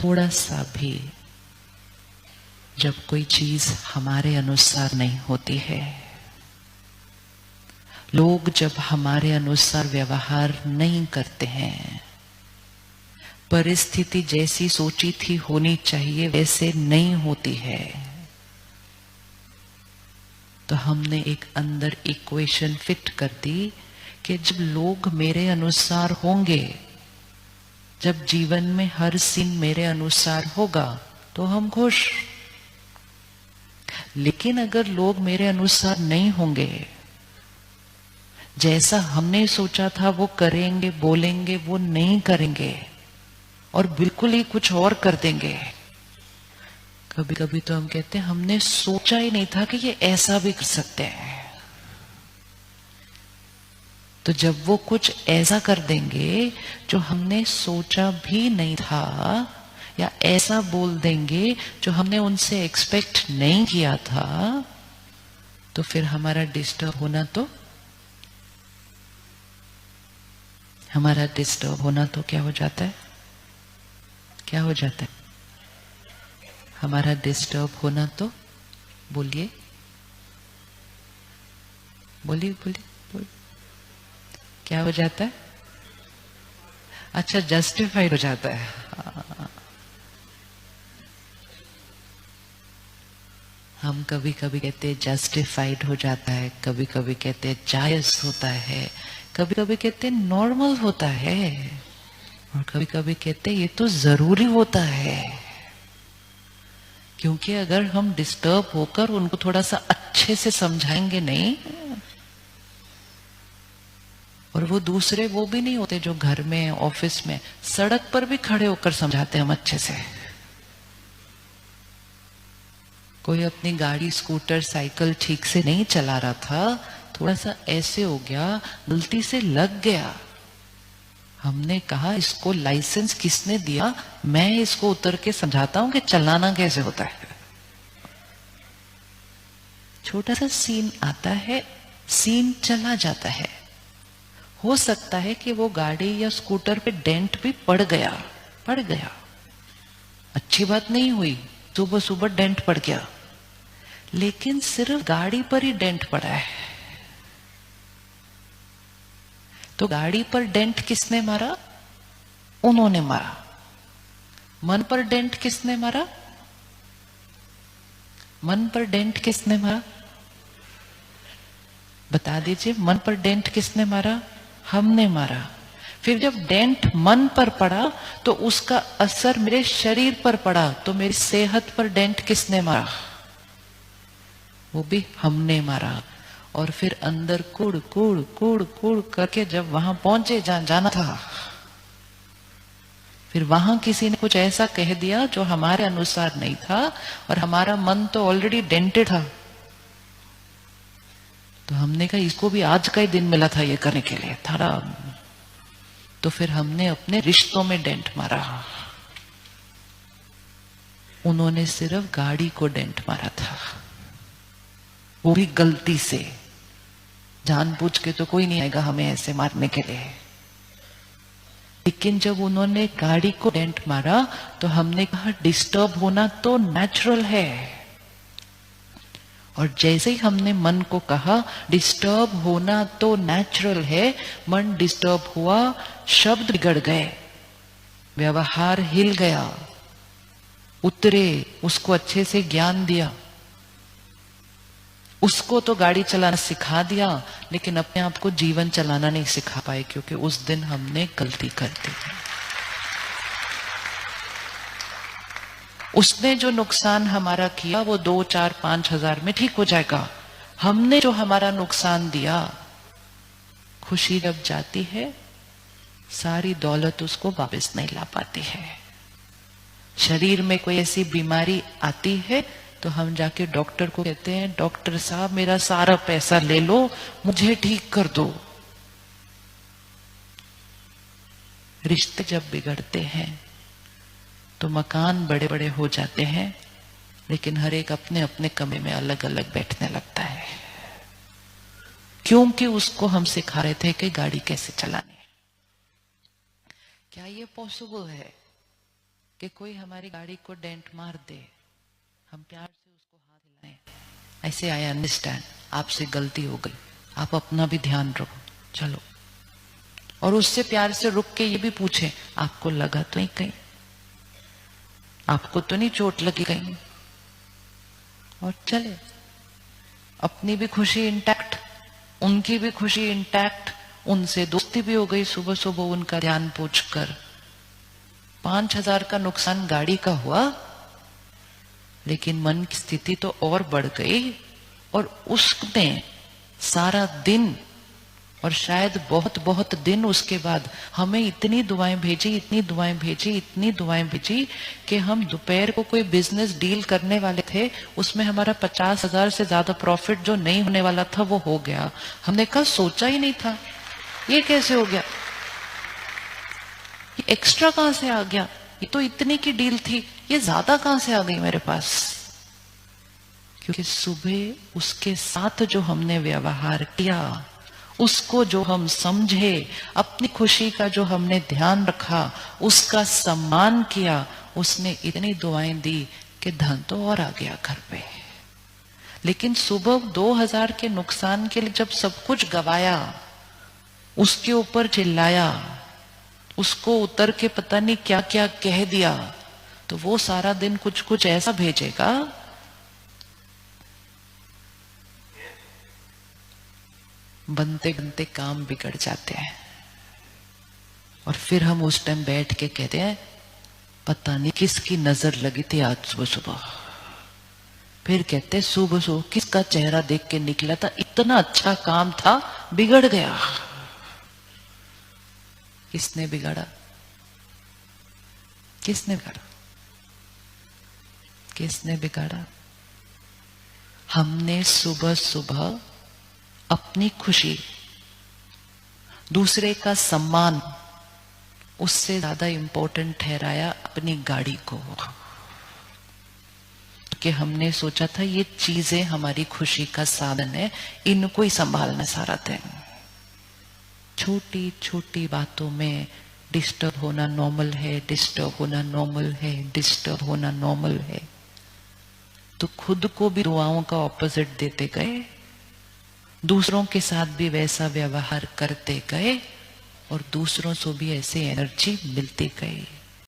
थोड़ा सा भी जब कोई चीज हमारे अनुसार नहीं होती है, लोग जब हमारे अनुसार व्यवहार नहीं करते हैं, परिस्थिति जैसी सोची थी होनी चाहिए वैसे नहीं होती है, तो हमने एक अंदर इक्वेशन फिट कर दी कि जब लोग मेरे अनुसार होंगे, जब जीवन में हर सीन मेरे अनुसार होगा तो हम खुश। लेकिन अगर लोग मेरे अनुसार नहीं होंगे, जैसा हमने सोचा था वो करेंगे, बोलेंगे, वो नहीं करेंगे और बिल्कुल ही कुछ और कर देंगे। कभी कभी तो हम कहते हैं हमने सोचा ही नहीं था कि ये ऐसा भी कर सकते हैं। तो जब वो कुछ ऐसा कर देंगे जो हमने सोचा भी नहीं था, या ऐसा बोल देंगे जो हमने उनसे एक्सपेक्ट नहीं किया था, तो फिर हमारा डिस्टर्ब होना तो क्या हो जाता है? क्या हो जाता है? हमारा डिस्टर्ब होना तो बोलिए बोलिए बोलिए बोलिए, क्या हो जाता है? अच्छा, जस्टिफाइड हो जाता है। हम कभी कभी कहते हैं जस्टिफाइड हो जाता है, कभी कभी कहते हैं जायज होता है, कभी कभी कहते हैं नॉर्मल होता है, और कभी कभी कहते हैं ये तो जरूरी होता है। क्योंकि अगर हम डिस्टर्ब होकर उनको थोड़ा सा अच्छे से समझाएंगे नहीं, और वो दूसरे वो भी नहीं होते जो घर में, ऑफिस में, सड़क पर भी खड़े होकर समझाते हम अच्छे से। कोई अपनी गाड़ी, स्कूटर, साइकिल ठीक से नहीं चला रहा था, थोड़ा सा ऐसे हो गया, गलती से लग गया, हमने कहा इसको लाइसेंस किसने दिया, मैं इसको उतर के समझाता हूं कि चलाना कैसे होता है। छोटा सा सीन आता है, सीन चला जाता है। हो सकता है कि वो गाड़ी या स्कूटर पे डेंट भी पड़ गया, अच्छी बात नहीं हुई, सुबह सुबह डेंट पड़ गया, लेकिन सिर्फ गाड़ी पर ही डेंट पड़ा है। तो गाड़ी पर डेंट किसने मारा? उन्होंने मारा। मन पर डेंट किसने मारा? मन पर डेंट किसने मारा? बता दीजिए, मन पर डेंट किसने मारा? हमने मारा। फिर जब डेंट मन पर पड़ा तो उसका असर मेरे शरीर पर पड़ा, तो मेरी सेहत पर डेंट किसने मारा? वो भी हमने मारा। और फिर अंदर कुड़ कुड़ कुड़ कुड़ करके जब वहां पहुंचे जहां जाना था, फिर वहां किसी ने कुछ ऐसा कह दिया जो हमारे अनुसार नहीं था, और हमारा मन तो ऑलरेडी डेंटेड था। तो हमने कहा इसको भी आज का ही दिन मिला था ये करने के लिए थारा। तो फिर हमने अपने रिश्तों में डेंट मारा। उन्होंने सिर्फ गाड़ी को डेंट मारा था, वो भी गलती से। जानबूझ के तो कोई नहीं आएगा हमें ऐसे मारने के लिए। लेकिन जब उन्होंने गाड़ी को डेंट मारा तो हमने कहा डिस्टर्ब होना तो नेचुरल है। और जैसे ही हमने मन को कहा डिस्टर्ब होना तो नेचुरल है, मन डिस्टर्ब हुआ, शब्द बिगड़ गए, व्यवहार हिल गया, उतरे, उसको अच्छे से ज्ञान दिया, उसको तो गाड़ी चलाना सिखा दिया, लेकिन अपने आप को जीवन चलाना नहीं सिखा पाए, क्योंकि उस दिन हमने गलती कर दी। उसने जो नुकसान हमारा किया वो 2, 4, 5 हजार में ठीक हो जाएगा। हमने जो हमारा नुकसान दिया, खुशी जब जाती है सारी दौलत उसको वापस नहीं ला पाती है। शरीर में कोई ऐसी बीमारी आती है तो हम जाके डॉक्टर को कहते हैं डॉक्टर साहब मेरा सारा पैसा ले लो, मुझे ठीक कर दो। रिश्ते जब बिगड़ते हैं तो मकान बड़े बड़े हो जाते हैं, लेकिन हर एक अपने अपने कमरे में अलग अलग बैठने लगता है, क्योंकि उसको हम सिखा रहे थे कि गाड़ी कैसे चलानी है। क्या ये पॉसिबल है कि कोई हमारी गाड़ी को डेंट मार दे, हम प्यार से उसको हाथ हिलाएं, ऐसे आई अंडरस्टैंड, आपसे गलती हो गई, आप अपना भी ध्यान रखो, चलो। और उससे प्यार से रुक के ये भी पूछे, आपको लगा तो नहीं कहीं, आपको तो नहीं चोट लगी कहीं, और चले। अपनी भी खुशी इंटैक्ट, उनकी भी खुशी इंटैक्ट, उनसे दोस्ती भी हो गई सुबह सुबह उनका ध्यान पूछकर। 5,000 का नुकसान गाड़ी का हुआ, लेकिन मन की स्थिति तो और बढ़ गई, और उसने सारा दिन और शायद बहुत बहुत दिन उसके बाद हमें इतनी दुआएं भेजी, इतनी दुआएं भेजी, इतनी दुआएं भेजी कि हम दोपहर को कोई बिजनेस डील करने वाले थे, उसमें हमारा 50,000 से ज्यादा प्रॉफिट जो नहीं होने वाला था वो हो गया। हमने कहा सोचा ही नहीं था, ये कैसे हो गया, ये एक्स्ट्रा कहां से आ गया, ये तो इतनी की डील थी, ये ज्यादा कहां से आ गई मेरे पास। क्योंकि सुबह उसके साथ जो हमने व्यवहार किया, उसको जो हम समझे, अपनी खुशी का जो हमने ध्यान रखा, उसका सम्मान किया, उसने इतनी दुआएं दी कि धन तो और आ गया घर पे। लेकिन सुबह 2,000 के नुकसान के लिए जब सब कुछ गवाया, उसके ऊपर चिल्लाया, उसको उतर के पता नहीं क्या क्या कह दिया, तो वो सारा दिन कुछ कुछ ऐसा भेजेगा, बनते बनते काम बिगड़ जाते हैं। और फिर हम उस टाइम बैठ के कहते हैं पता नहीं किसकी नजर लगी थी आज सुबह सुबह। फिर कहते हैं सुबह सुबह किसका चेहरा देख के निकला था, इतना अच्छा काम था बिगड़ गया। किसने बिगाड़ा, किसने बिगाड़ा, किसने बिगाड़ा? हमने सुबह सुबह अपनी खुशी, दूसरे का सम्मान, उससे ज्यादा इंपॉर्टेंट ठहराया अपनी गाड़ी को। कि हमने सोचा था ये चीजें हमारी खुशी का साधन है, इनको ही संभालना सारा दिन। छोटी छोटी बातों में डिस्टर्ब होना नॉर्मल है, डिस्टर्ब होना नॉर्मल है, डिस्टर्ब होना नॉर्मल है। तो खुद को भी दुआओं का ऑपोजिट देते गए, दूसरों के साथ भी वैसा व्यवहार करते गए, और दूसरों से भी ऐसे एनर्जी मिलती गई।